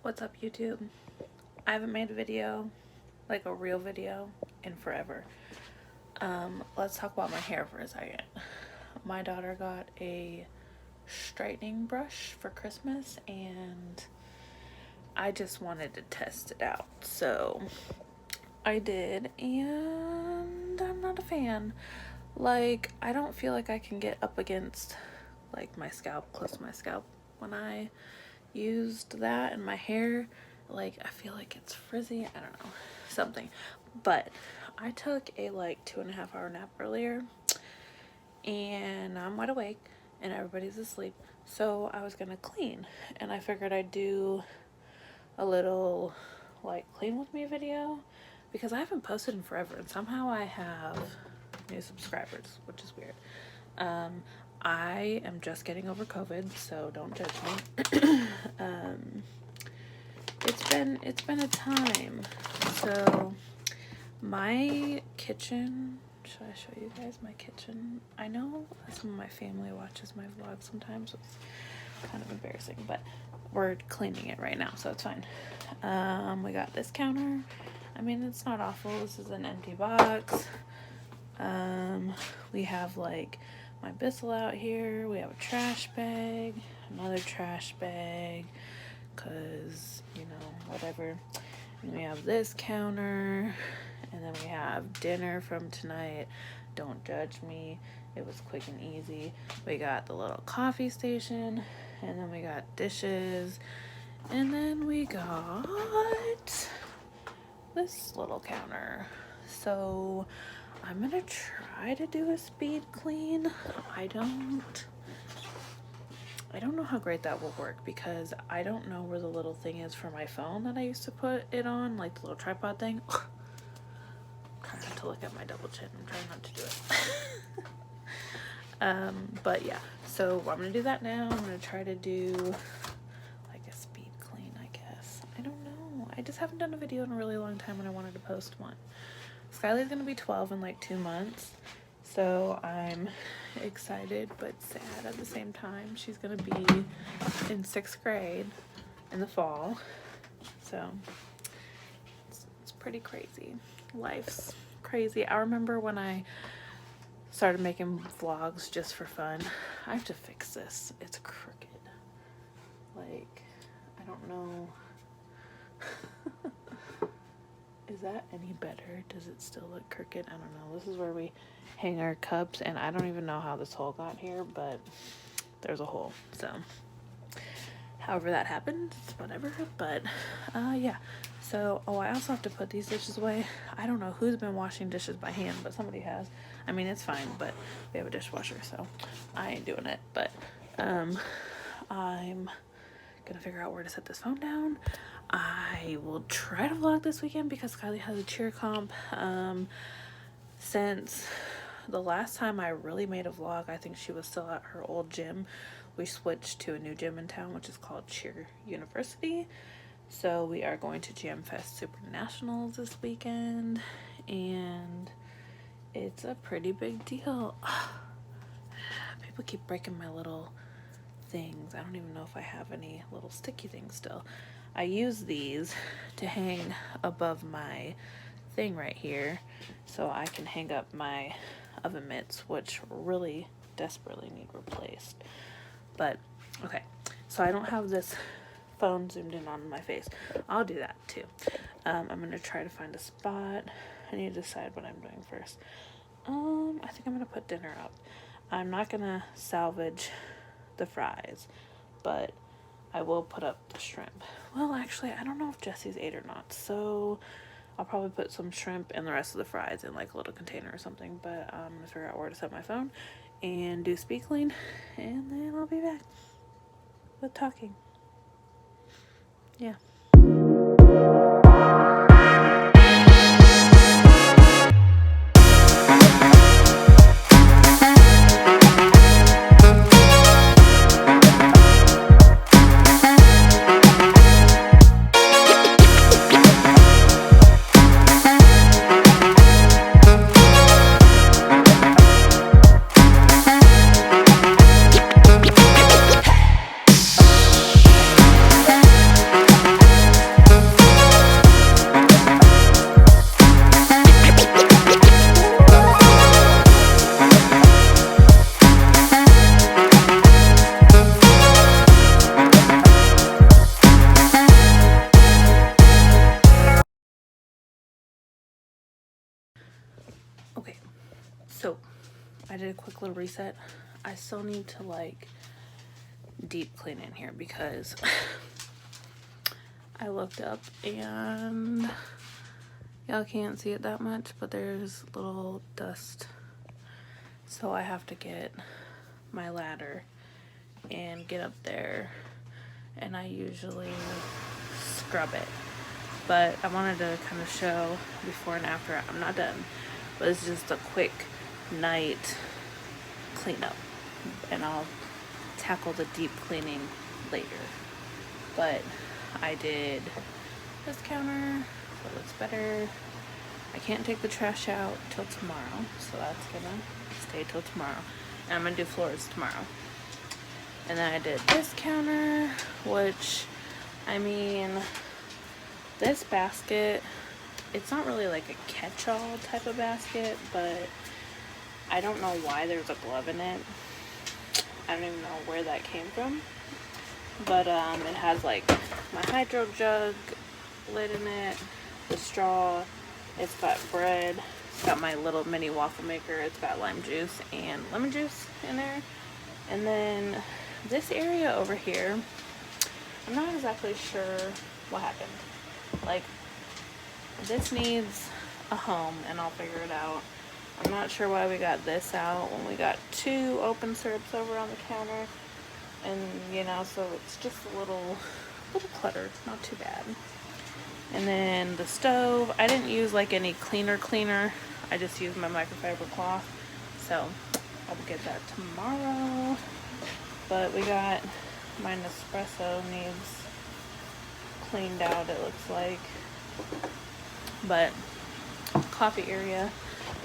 What's up, YouTube? I haven't made a video, like a real video, in forever. Let's talk about my hair for a second. My daughter got a straightening brush for Christmas and I just wanted to test it out. So I did, and I'm not a fan. Like, I don't feel like I can get up against like my scalp, close to my scalp when I used that, and my hair, like, I feel like it's frizzy. I don't know, something. But I took a like 2.5 hour nap earlier and I'm wide awake and everybody's asleep, so I was gonna clean, and I figured I'd do a little like clean with me video because I haven't posted in forever, and somehow I have new subscribers, which is weird. I am just getting over COVID, so don't judge me. It's been a time. So my kitchen, should I show you guys my kitchen? I know some of my family watches my vlog sometimes, so it's kind of embarrassing, but we're cleaning it right now, so it's fine. We got this counter. I mean, it's not awful. This is an empty box. We have like my Bissell out here. We have a trash bag, another trash bag, cause you know, whatever. And we have this counter, and then we have dinner from tonight. Don't judge me, it was quick and easy. We got the little coffee station, and then we got dishes, and then we got this little counter. So I'm gonna try to do a speed clean. I don't know how great that will work because I don't know where the little thing is for my phone that I used to put it on, like the little tripod thing. Try not to look at my double chin. I'm trying not to do it. But yeah, so I'm gonna do that now. I'm gonna try to do like a speed clean, I guess. I don't know. I just haven't done a video in a really long time and I wanted to post one. Skyly's gonna be 12 in like 2 months, so I'm excited but sad at the same time. She's gonna be in 6th grade in the fall, so it's pretty crazy. Life's crazy. I remember when I started making vlogs just for fun. I have to fix this. It's crooked. Like, I don't know. Is that any better? Does it still look crooked? I don't know. This is where we hang our cups, and I don't even know how this hole got here, but there's a hole. So however that happened, it's whatever. But yeah. So I also have to put these dishes away. I don't know who's been washing dishes by hand, but somebody has. I mean, it's fine, but we have a dishwasher, so I ain't doing it. But I'm gonna figure out where to set this phone down. I will try to vlog this weekend because Kylie has a cheer comp. Since the last time I really made a vlog, I think she was still at her old gym. We switched to a new gym in town, which is called Cheer University. So we are going to Jam Fest Super Nationals this weekend, and it's a pretty big deal. People keep breaking my little things. I don't even know if I have any little sticky things still. I use these to hang above my thing right here so I can hang up my oven mitts, which really desperately need replaced. But okay, so I don't have this phone zoomed in on my face. I'll do that too. I'm gonna try to find a spot. I need to decide what I'm doing first. I think I'm gonna put dinner up. I'm not gonna salvage the fries, but I will put up the shrimp. Well, actually, I don't know if Jesse's ate or not, so I'll probably put some shrimp and the rest of the fries in like a little container or something. But I'm gonna figure out where to set my phone and do speed clean, and then I'll be back with talking. Yeah. did a quick little reset. I still need to like deep clean in here because I looked up and y'all can't see it that much, but there's little dust. So I have to get my ladder and get up there, and I usually scrub it. But I wanted to kind of show before and after. I'm not done, but it's just a quick night cleanup, and I'll tackle the deep cleaning later. But I did this counter, so it looks better. I can't take the trash out till tomorrow, so that's gonna stay till tomorrow. And I'm gonna do floors tomorrow. And then I did this counter, which, I mean, this basket, it's not really like a catch-all type of basket, but I don't know why there's a glove in it. I don't even know where that came from. But it has like my hydro jug lid in it, the straw, it's got bread, it's got my little mini waffle maker, it's got lime juice and lemon juice in there. And then this area over here, I'm not exactly sure what happened. Like, this needs a home and I'll figure it out. I'm not sure why we got this out when we got 2 open syrups over on the counter. And, you know, so it's just a little cluttered, not too bad. And then the stove, I didn't use like any cleaner. I just used my microfiber cloth. So I'll get that tomorrow. But we got my Nespresso needs cleaned out, it looks like. But coffee area,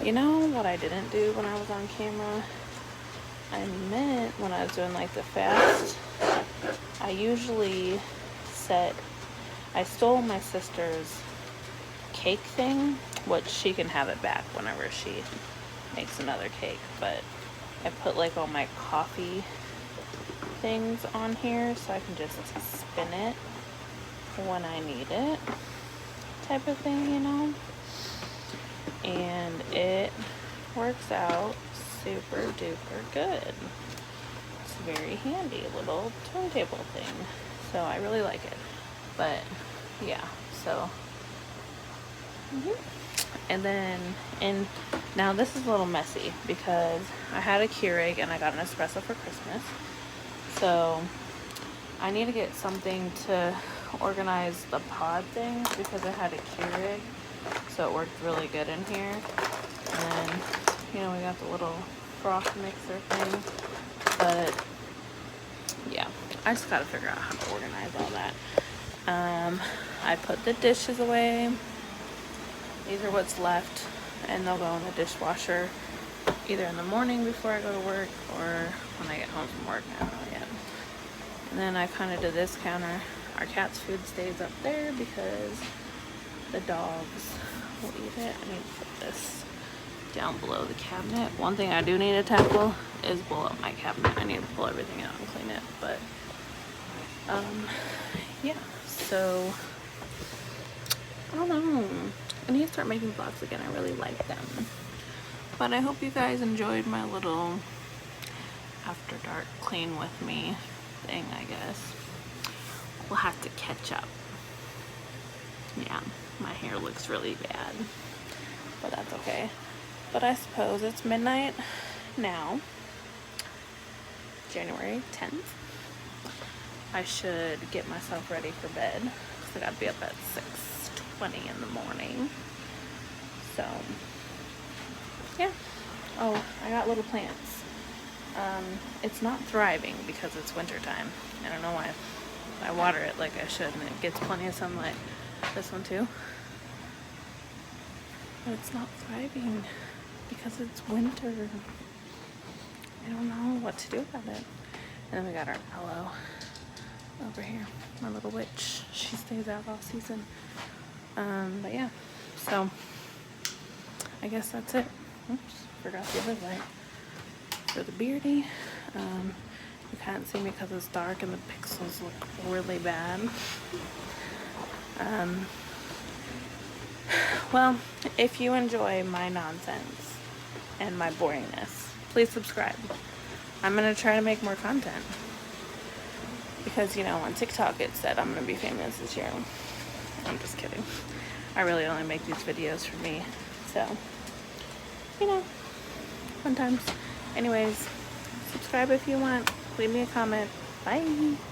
you know what I didn't do when I was on camera? I meant when I was doing like the fast, I usually I stole my sister's cake thing, which she can have it back whenever she makes another cake, but I put like all my coffee things on here so I can just spin it when I need it, type of thing, you know. And it works out super duper good. It's very handy little turntable thing, so I really like it. But yeah, so and then now this is a little messy because I had a Keurig and I got an espresso for Christmas, so I need to get something to organize the pod things because I had a Keurig, so it worked really good in here. And you know, we got the little froth mixer thing, but yeah, I just gotta figure out how to organize all that. I put the dishes away. These are what's left, and they'll go in the dishwasher either in the morning before I go to work or when I get home from work. I don't know yet. And then I kind of did this counter. Our cat's food stays up there because the dogs will eat it. I need to put this down below the cabinet. One thing I do need to tackle is blow up my cabinet. I need to pull everything out and clean it, but yeah, so I don't know, I need to start making vlogs again. I really like them, but I hope you guys enjoyed my little after dark clean with me thing. I guess we'll have to catch up. Yeah, my hair looks really bad, but that's okay. But I suppose it's midnight now, January 10th. I should get myself ready for bed because I gotta be up at 6:20 in the morning. So, yeah. Oh, I got little plants. It's not thriving because it's winter time. I don't know why. I water it like I should and it gets plenty of sunlight. This one too. But it's not thriving because it's winter. I don't know what to do about it. And then we got our aloe over here, my little witch. She stays out all season. But yeah, so I guess that's it. Oops, forgot the other light for the beardy. You can't see me because it's dark and the pixels look really bad. Well, if you enjoy my nonsense and my boringness, please subscribe. I'm gonna try to make more content because, you know, on TikTok it said I'm gonna be famous this year. I'm just kidding. I really only make these videos for me, so, you know, fun times. Anyways, subscribe if you want. Leave me a comment. Bye.